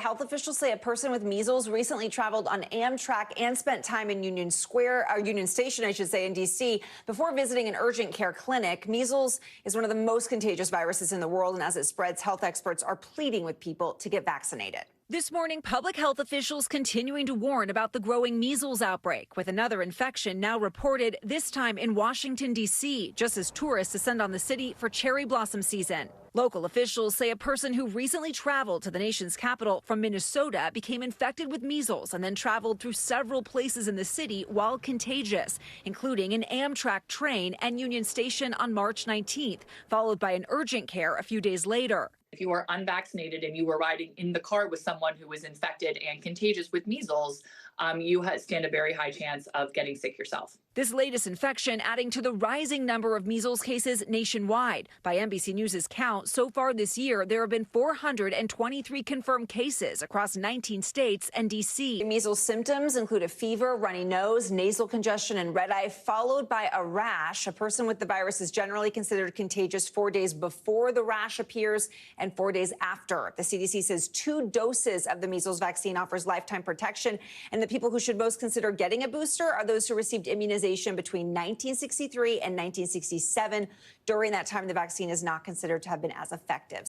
health officials say a person with measles recently traveled on Amtrak and spent time in Union Station, I should say, in D.C. before visiting an urgent care clinic. Measles is one of the most contagious viruses in the world, and as it spreads, health experts are pleading with people to get vaccinated. This morning, public health officials continuing to warn about the growing measles outbreak, with another infection now reported, this time in Washington, D.C., just as tourists descend on the city for cherry blossom season. Local officials say a person who recently traveled to the nation's capital from Minnesota became infected with measles and then traveled through several places in the city while contagious, including an Amtrak train and Union Station on March 19th, followed by an urgent care a few days later. If you are unvaccinated and you were riding in the car with someone who was infected and contagious with measles, you stand a very high chance of getting sick yourself. This latest infection adding to the rising number of measles cases nationwide. By NBC News' count, so far this year, there have been 423 confirmed cases across 19 states and D.C. Measles symptoms include a fever, runny nose, nasal congestion, and red eye, followed by a rash. A person with the virus is generally considered contagious 4 days before the rash appears and 4 days after. The CDC says 2 doses of the measles vaccine offers lifetime protection, and the people who should most consider getting a booster are those who received immunization between 1963 and 1967. During that time, the vaccine is not considered to have been as effective.